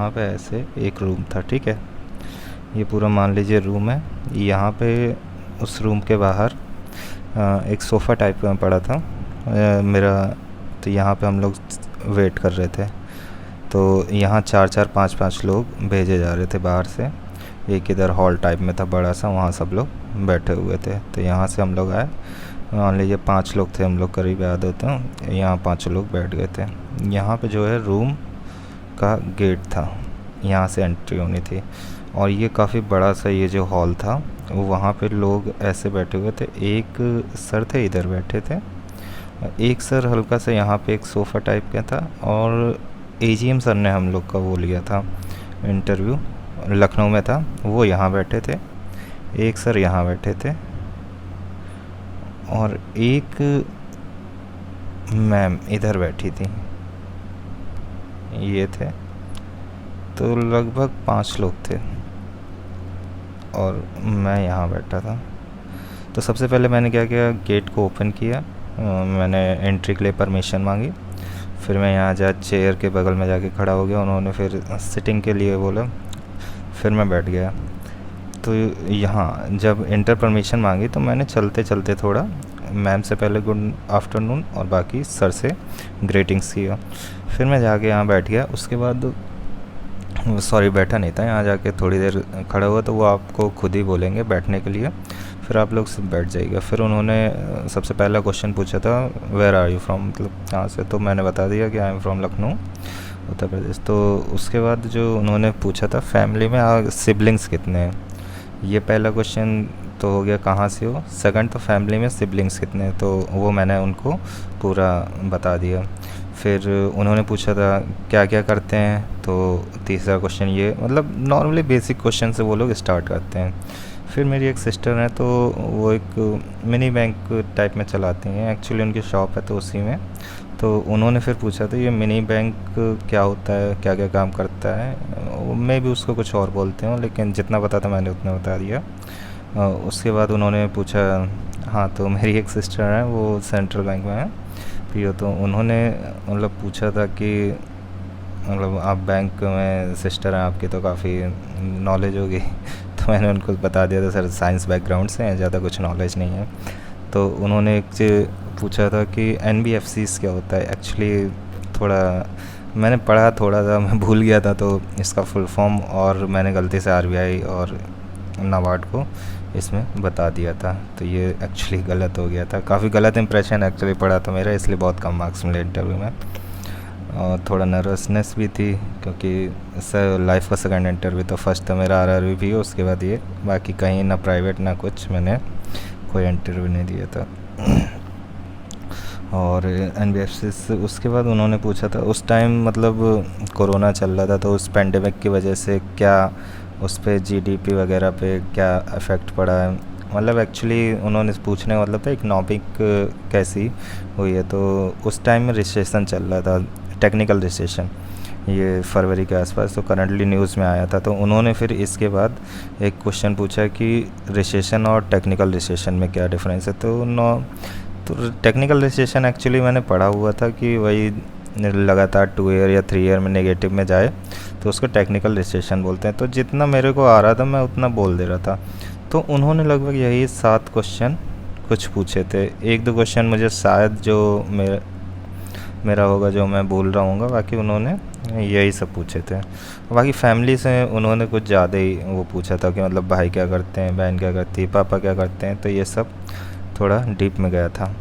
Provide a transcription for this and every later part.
यहाँ पे ऐसे एक रूम था, ठीक है। ये पूरा मान लीजिए रूम है। यहाँ पे उस रूम के बाहर एक सोफ़ा टाइप का पड़ा था मेरा। तो यहाँ पे हम लोग वेट कर रहे थे। तो यहाँ चार चार पाँच पाँच लोग भेजे जा रहे थे बाहर से। एक इधर हॉल टाइप में था बड़ा सा, वहाँ सब लोग बैठे हुए थे। तो यहाँ से हम लोग आए, मान लीजिए 5 लोग थे हम लोग करीब, याद होता है। यहाँ 5 लोग बैठ गए थे। यहाँ पे जो है रूम का गेट था, यहाँ से एंट्री होनी थी। और ये काफ़ी बड़ा सा ये जो हॉल था, वहाँ पे लोग ऐसे बैठे हुए थे। एक सर थे इधर बैठे थे, एक सर हल्का सा यहाँ पे एक सोफ़ा टाइप का था, और एजीएम सर ने हम लोग का वो लिया था इंटरव्यू, लखनऊ में था, वो यहाँ बैठे थे। एक सर यहाँ बैठे थे, और एक मैम इधर बैठी थी, ये थे। तो लगभग 5 लोग थे, और मैं यहाँ बैठा था। तो सबसे पहले मैंने क्या किया, गेट को ओपन किया। मैंने एंट्री के लिए परमिशन मांगी। फिर मैं यहाँ जा चेयर के बगल में जाके खड़ा हो गया। उन्होंने फिर सिटिंग के लिए बोला, फिर मैं बैठ गया। तो यहाँ जब इंटर परमिशन मांगी तो मैंने चलते चलते थोड़ा मैम से पहले गुड आफ्टरनून और बाकी सर से ग्रीटिंग्स किया। फिर मैं जाके यहाँ बैठ गया। उसके बाद सॉरी, बैठा नहीं था, यहाँ जाके थोड़ी देर खड़ा हुआ। तो वो आपको खुद ही बोलेंगे बैठने के लिए, फिर आप लोग सब बैठ जाइएगा। फिर उन्होंने सबसे पहला क्वेश्चन पूछा था, वेयर आर यू फ्रॉम, मतलब कहाँ से। तो मैंने बता दिया कि I am from Lucknow, Uttar Pradesh. तो उसके बाद जो उन्होंने पूछा था, फैमिली में सिबलिंग्स कितने हैं, ये पहला क्वेश्चन तो हो गया, कहाँ से हो। सेकंड तो फैमिली में सिबलिंग्स कितने हैं, तो वो मैंने उनको पूरा बता दिया। फिर उन्होंने पूछा था क्या क्या करते हैं, तो तीसरा क्वेश्चन ये, मतलब नॉर्मली बेसिक क्वेश्चन से वो लोग स्टार्ट करते हैं। फिर मेरी एक सिस्टर है, तो वो एक मिनी बैंक टाइप में चलाती हैं, एक्चुअली उनकी शॉप है तो उसी में। तो उन्होंने फिर पूछा था ये मिनी बैंक क्या होता है, क्या क्या काम करता है। मैं भी उसको कुछ और बोलते हूँ, लेकिन जितना पता था मैंने उतना बता दिया। उसके बाद उन्होंने पूछा, हाँ तो मेरी एक सिस्टर है वो सेंट्रल बैंक में है पीओ। तो उन्होंने मतलब पूछा था कि मतलब आप बैंक में सिस्टर हैं आपकी, तो काफ़ी नॉलेज होगी। तो मैंने उनको बता दिया था सर साइंस बैकग्राउंड से हैं, ज़्यादा कुछ नॉलेज नहीं है। तो उन्होंने एक चीज़ पूछा था कि एनबीएफसीज क्या होता है। एक्चुअली थोड़ा मैंने पढ़ा थोड़ा सा, मैं भूल गया था, तो इसका फुल फॉर्म और मैंने गलती से आरबीआई और नाबार्ड को इसमें बता दिया था। तो ये एक्चुअली गलत हो गया था, काफ़ी गलत इंप्रेशन एक्चुअली पड़ा था मेरा, इसलिए बहुत कम मार्क्स मिले इंटरव्यू में। और थोड़ा नर्वसनेस भी थी, क्योंकि सर लाइफ का सेकंड इंटरव्यू, तो फर्स्ट तो मेरा आरआरबी भी, उसके बाद ये, बाकी कहीं ना प्राइवेट ना कुछ मैंने कोई इंटरव्यू नहीं दिया था। और एनबीएफसी से उसके बाद उन्होंने पूछा था, उस टाइम मतलब कोरोना चल रहा था, तो उस पेंडेमिक की वजह से क्या उस पर जीडीपी वगैरह पे क्या इफ़ेक्ट पड़ा है। मतलब एक्चुअली उन्होंने पूछने का मतलब था इकनॉमिक कैसी हुई है। तो उस टाइम में रिसेशन चल रहा था, टेक्निकल रिसेशन, ये फरवरी के आसपास, तो करंटली न्यूज़ में आया था। तो उन्होंने फिर इसके बाद एक क्वेश्चन पूछा कि रिसेशन और टेक्निकल रिसेशन में क्या डिफरेंस है। तो टेक्निकल रिसेशन एक्चुअली मैंने पढ़ा हुआ था कि वही लगातार 2 ईयर या 3 ईयर में नेगेटिव में जाए, तो उसको टेक्निकल रिसेशन बोलते हैं। तो जितना मेरे को आ रहा था मैं उतना बोल दे रहा था। तो उन्होंने लगभग यही 7 क्वेश्चन कुछ पूछे थे। 1-2 क्वेश्चन मुझे शायद जो मेरा होगा जो मैं बोल रहा हूँ, बाकी उन्होंने यही सब पूछे थे। बाकी फैमिली से उन्होंने कुछ ज़्यादा ही वो पूछा था कि मतलब भाई क्या करते हैं, बहन क्या करती है, पापा क्या करते हैं। तो ये सब थोड़ा डीप में गया था,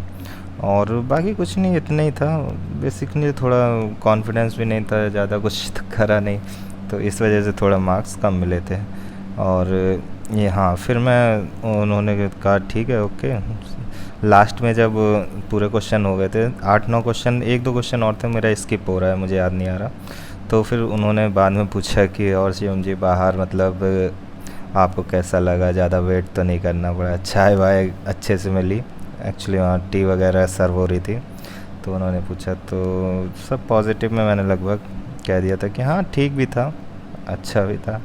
और बाकी कुछ नहीं, इतना ही था। बेसिकली थोड़ा कॉन्फिडेंस भी नहीं था, ज़्यादा कुछ तो करा नहीं, तो इस वजह से थोड़ा मार्क्स कम मिले थे। और ये हाँ, फिर मैं उन्होंने कहा ठीक है ओके। लास्ट में जब पूरे क्वेश्चन हो गए थे, 8-9 क्वेश्चन, 1-2 क्वेश्चन और थे, मेरा स्किप हो रहा है, मुझे याद नहीं आ रहा। तो फिर उन्होंने बाद में पूछा कि और शिवम जी बाहर मतलब आपको कैसा लगा, ज़्यादा वेट तो नहीं करना पड़ा, चाय वाय अच्छे से मिली, एक्चुअली वहाँ टी वगैरह सर्व हो रही थी। तो उन्होंने पूछा, तो सब पॉजिटिव में मैंने लगभग कह दिया था कि हाँ ठीक भी था, अच्छा भी था।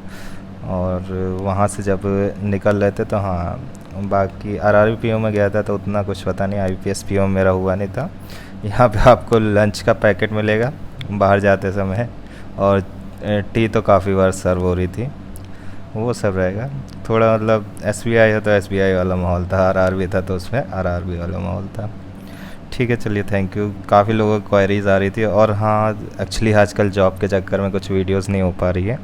और वहाँ से जब निकल रहे थे तो हाँ, बाकी आरआरबी पीओ में गया था तो उतना कुछ पता नहीं, आईपीएस पीओ में मेरा हुआ नहीं था। यहाँ पे आपको लंच का पैकेट मिलेगा बाहर जाते समय, और टी तो काफ़ी बार सर्व हो रही थी, वो सब रहेगा। थोड़ा मतलब एसबीआई है तो एसबीआई वाला माहौल था, आरआरबी था तो उसमें आरआरबी वाला माहौल था। ठीक है, चलिए थैंक यू। काफ़ी लोगों को क्वेरीज आ रही थी, और हाँ एक्चुअली आजकल जॉब के चक्कर में कुछ वीडियोस नहीं हो पा रही है,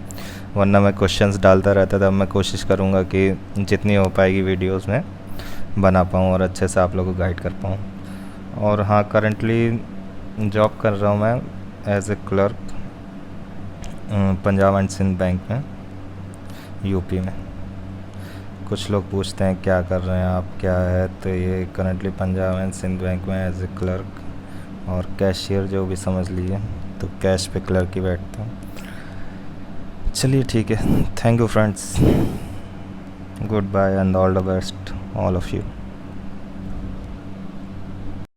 वरना मैं क्वेश्चंस डालता रहता था। अब मैं कोशिश करूँगा कि जितनी हो पाएगी वीडियोस में बना पाऊँ और अच्छे से आप लोगों को गाइड कर पाऊँ। और हाँ, करंटली जॉब कर रहा हूँ मैं as a clerk Punjab and Sind bank में, यूपी में। कुछ लोग पूछते हैं क्या कर रहे हैं आप, क्या है, तो ये currently Punjab and Sind bank में एज ए क्लर्क और कैशियर जो भी समझ लीजिए, तो कैश पे क्लर्क ही बैठता हूँ। चलिए ठीक है, thank you friends, good bye and all the best all of you.